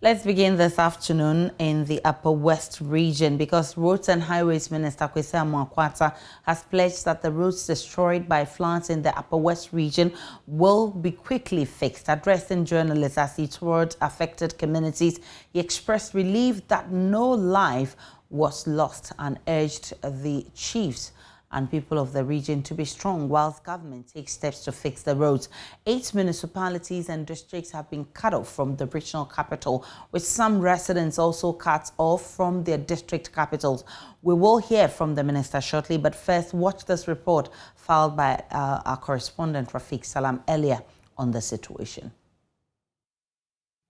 Let's begin this afternoon in the Upper West region because Roads and Highways Minister Kwesi Amoakwata has pledged that the roads destroyed by floods in the Upper West region will be quickly fixed. Addressing journalists as he toured affected communities, he expressed relief that no life was lost and urged the chiefs and people of the region to be strong whilst government takes steps to fix the roads. 8 municipalities and districts have been cut off from the regional capital, with some residents also cut off from their district capitals. We will hear from the minister shortly, but first watch this report filed by our correspondent Rafiq Salam earlier on the situation.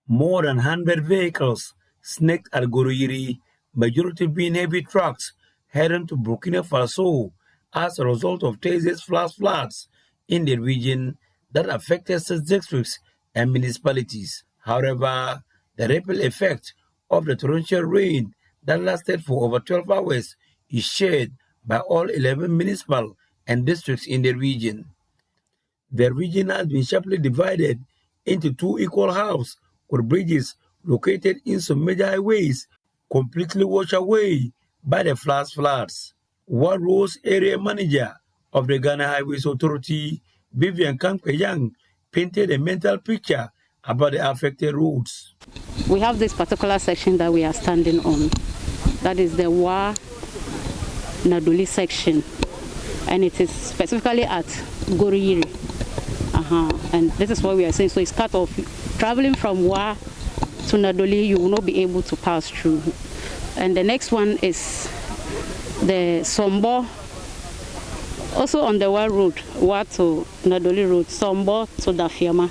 More than 100 vehicles snaked at Goroyiri, majority being heavy trucks, heading to Burkina Faso as a result of Thursday's floods in the region that affected 6 districts and municipalities. However, the ripple effect of the torrential rain that lasted for over 12 hours is shared by all 11 municipal and districts in the region. The region has been sharply divided into 2 equal halves, with bridges located in some major highways completely washed away by the floods. One Rose area manager of the Ghana Highways Authority, Vivian Kampkeyang, painted a mental picture about the affected roads. We have this particular section that we are standing on. That is the Wa Naduli section, and it is specifically at Goroyiri. And this is what we are saying. So it's cut off. Traveling from Wa to Nadoli, you will not be able to pass through. And the next one is the Sombo, also on the Wa road, Wa to Nadoli road, Sombo to Dafiama.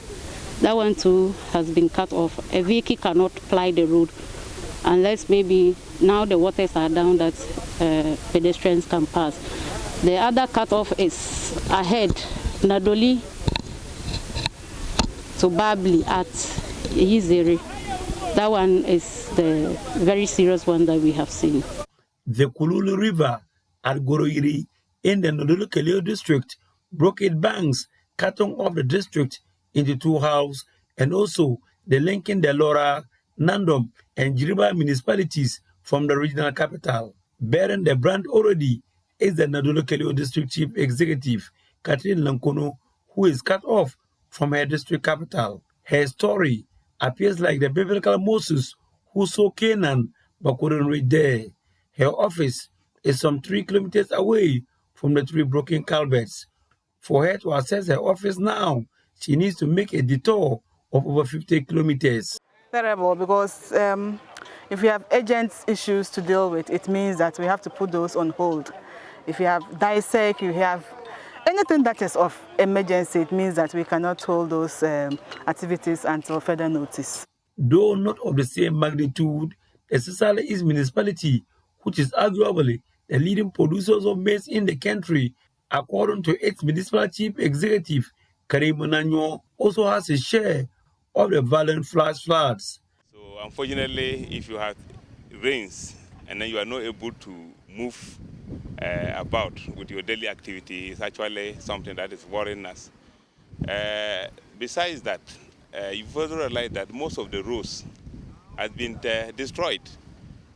That one too has been cut off. A vehicle cannot ply the road unless maybe now the waters are down that pedestrians can pass. The other cut off is ahead, Nadoli to Babli at Yizere. That one is the very serious one that we have seen. The Kululu River at Goroyiri in the Nodolo-Keleo district broke its banks, cutting off the district into 2 halves, and also the linking the Lora, Nandom, and Jiriba municipalities from the regional capital. Bearing the brand already is the Nodolo-Keleo district chief executive, Catherine Lankono, who is cut off from her district capital. Her story appears like the biblical Moses who saw Canaan but couldn't reach there. Her office is some 3 kilometers away from the 3 broken culverts. For her to access her office now, she needs to make a detour of over 50 kilometers. Terrible, because if we have urgent issues to deal with, it means that we have to put those on hold. If you have dissect, you have anything that is of emergency, it means that we cannot hold those activities until further notice. Though not of the same magnitude, the Sisala East municipality, which is arguably the leading producers of maize in the country, according to its municipal chief executive, Karim Nanyo, also has a share of the violent floods. So unfortunately, if you have rains and then you are not able to move about with your daily activity, it's actually something that is worrying us. Besides that, you further realize that most of the roads have been destroyed.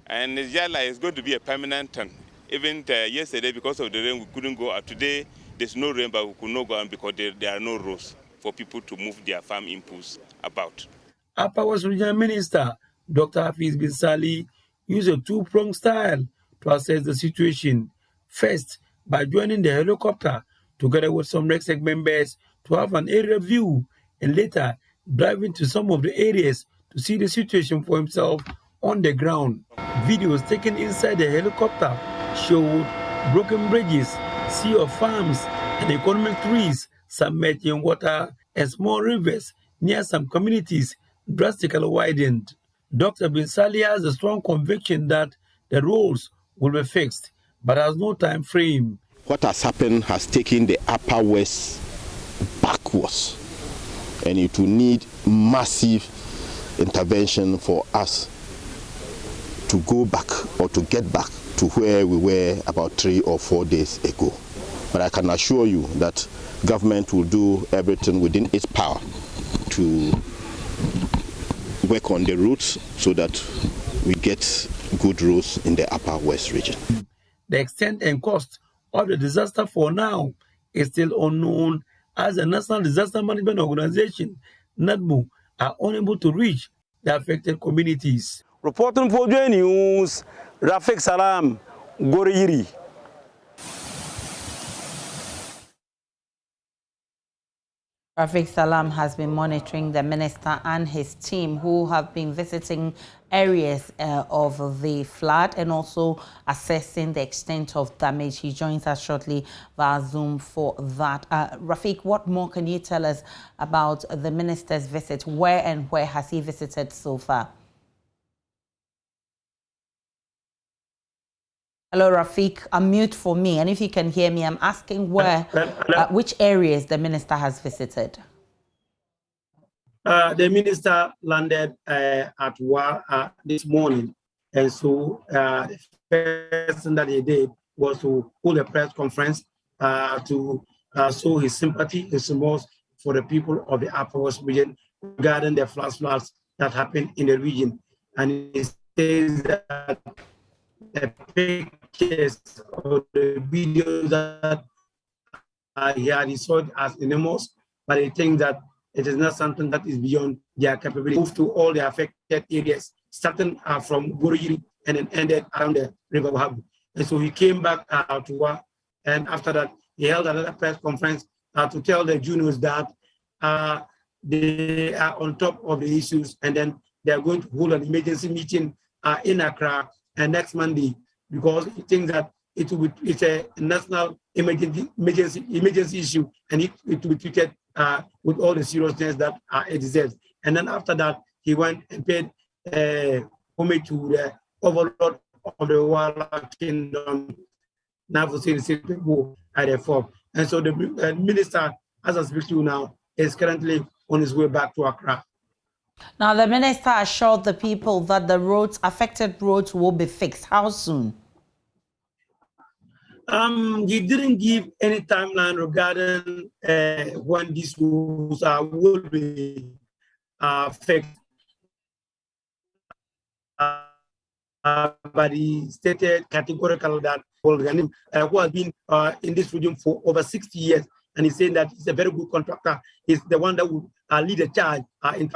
And it's going to be a permanent turn. Even yesterday, because of the rain, we couldn't go out. Today, there's no rain, but we could not go out because there are no roads for people to move their farm inputs about. Upper West Regional Minister Dr. Hafiz bin Sali used a 2-pronged style to assess the situation. First, by joining the helicopter together with some RECSEC members to have an aerial view, and later driving to some of the areas to see the situation for himself on the ground. Videos taken inside the helicopter showed broken bridges, sea of farms, and economic trees submerged in water, and small rivers near some communities drastically widened. Dr. Bin Sali has a strong conviction that the roads will be fixed, but has no time frame. What has happened has taken the Upper West backwards, and it will need massive intervention for us to go back or to get back to where we were about 3 or 4 days ago. But I can assure you that government will do everything within its power to work on the roads so that we get good roads in the Upper West region. The extent and cost of the disaster for now is still unknown, as the National Disaster Management Organization, NADMO, are unable to reach the affected communities. Reporting for JoyNews, Rafik Salam, Goriyiri. Rafik Salam has been monitoring the minister and his team, who have been visiting areas of the flood and also assessing the extent of damage. He joins us shortly via Zoom for that. Rafik, what more can you tell us about the minister's visit? Where has he visited so far? Hello, Rafik. Unmute for me. And if you can hear me, I'm asking which areas the minister has visited. The minister landed at Wa this morning. And so the first thing that he did was to hold a press conference to show his sympathy, his remorse for the people of the Upper West region regarding the floods that happened in the region. And he says that the pictures or the videos that he had installed as enormous, but he thinks that it is not something that is beyond their capability. Move to all the affected areas, starting from Goriyiri and then ended around the River Wahab. And so he came back to Wa, and after that, he held another press conference to tell the JoyNews that they are on top of the issues, and then they are going to hold an emergency meeting in Accra and next Monday, because he thinks that it's a national emergency issue, and it will be treated with all the seriousness that it deserves. And then after that, he went and paid homage to the overlord of the Wala Kingdom, at the FOB. And so the minister, as I speak to you now, is currently on his way back to Accra. Now, the minister assured the people that the affected roads will be fixed. How soon? He didn't give any timeline regarding when these roads will be fixed. But he stated categorically that who has been in this region for over 60 years, and he's saying that he's a very good contractor. He's the one that will lead the charge in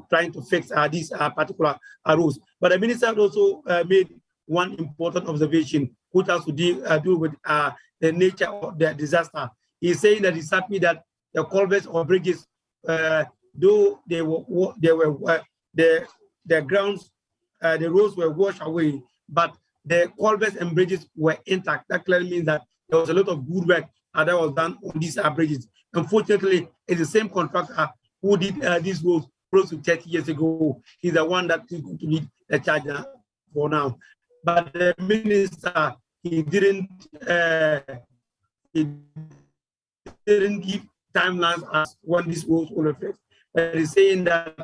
trying to fix these particular roads. But the minister also made one important observation, which has to do with the nature of the disaster. He's saying that he's happy that the culverts or bridges, though the grounds, the roads were washed away, but the culverts and bridges were intact. That clearly means that there was a lot of good work that was done on these bridges. Unfortunately, it's the same contractor who did these roads close to 30 years ago. He's the one that is going to lead the charge for now. But the minister, he didn't give timelines as when these roads will affect. But he's saying that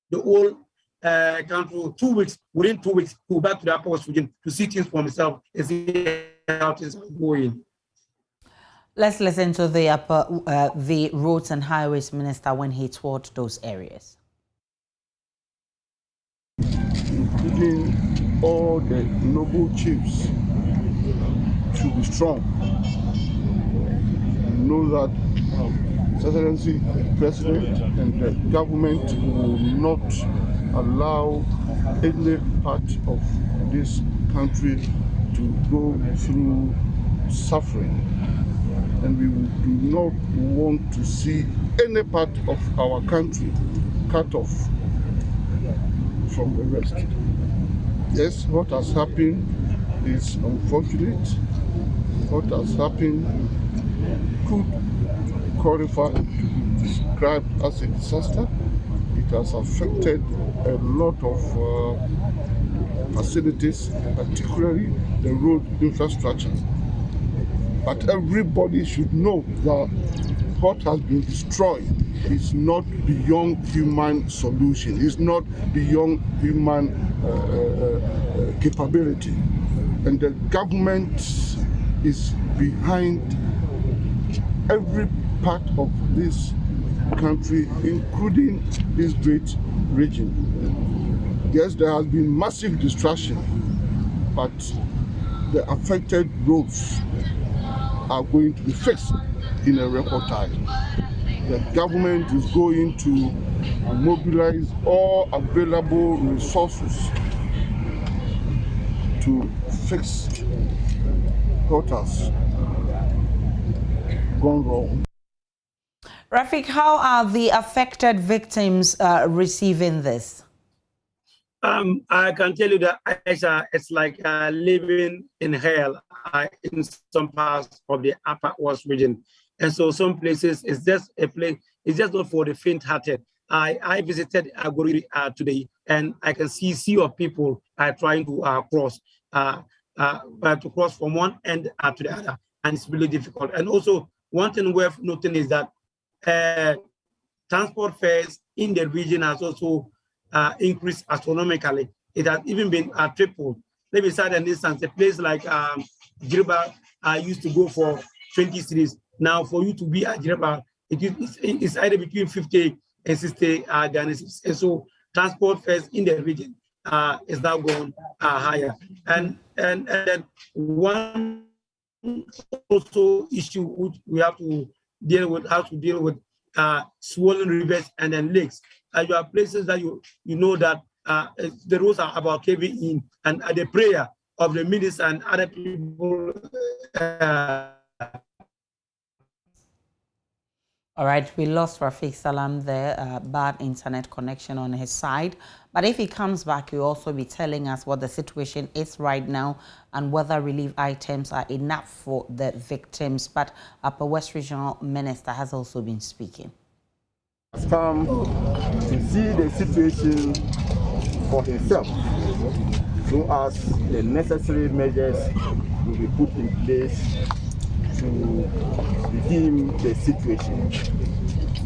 the whole country, 2 weeks, within 2 weeks, go back to the Upper West region to see things for himself and see how things are going. Let's listen to the Roads and Highways Minister when he toured those areas. Including all the noble chiefs should be strong. Know that His Excellency President and the government will not allow any part of this country to go through suffering. And we do not want to see any part of our country cut off from the rest. Yes, what has happened is unfortunate. What has happened could qualify to be described as a disaster. It has affected a lot of facilities, particularly the road infrastructure. But everybody should know that what has been destroyed is not beyond human solution. It's not beyond human capability. And the government is behind every part of this country, including this great region. Yes, there has been massive destruction, but the affected roads are going to be fixed in a record time. The government is going to mobilize all available resources to fix what has gone wrong. Rafik, how are the affected victims receiving this? I can tell you that it's like living in hell in some parts of the Upper West region. And so some places it's just a place, it's just not for the faint-hearted. I visited Agoriri today, and I can see a sea of people trying to cross from one end to the other, and it's really difficult. And also, one thing worth noting is that transport fares in the region has also increased astronomically. It has even been tripled. Let me cite an instance. A place like Jirba used to go for 20 cities. Now, for you to be at Jirba, it's either between 50 and 60 Ghanaians. And so, transport fares in the region is now going higher. And then one also issue which we have to deal with, swollen rivers and then lakes. You have places that you know that the roads are about caving in, and at the prayer of the minister and other people. All right, we lost Rafik Salam there, bad internet connection on his side. But if he comes back, he'll also be telling us what the situation is right now and whether relief items are enough for the victims. But Upper West Regional Minister has also been speaking. Has come to see the situation for himself, so as the necessary measures will be put in place to redeem the situation.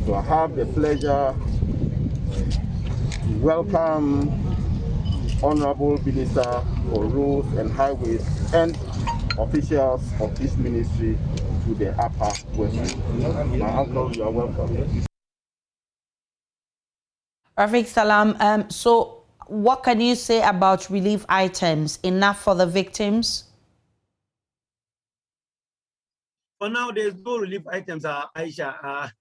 So I have the pleasure to welcome Honorable Minister for Roads and Highways and officials of this ministry to the Upper West. My uncle, you are welcome. Rafik Salam, so what can you say about relief items? Enough for the victims? For now, there's no relief items, Aisha,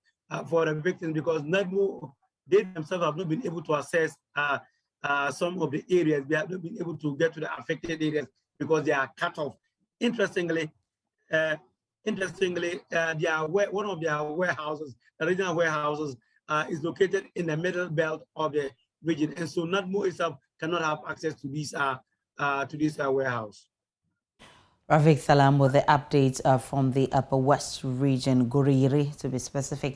for the victims, because they themselves have not been able to assess some of the areas. They have not been able to get to the affected areas because they are cut off. Interestingly, one of their warehouses, the regional warehouses, is located in the middle belt of the region, and so NADMO itself cannot have access to this warehouse. Rafik Salam with the updates from the Upper West region, Guriri to be specific.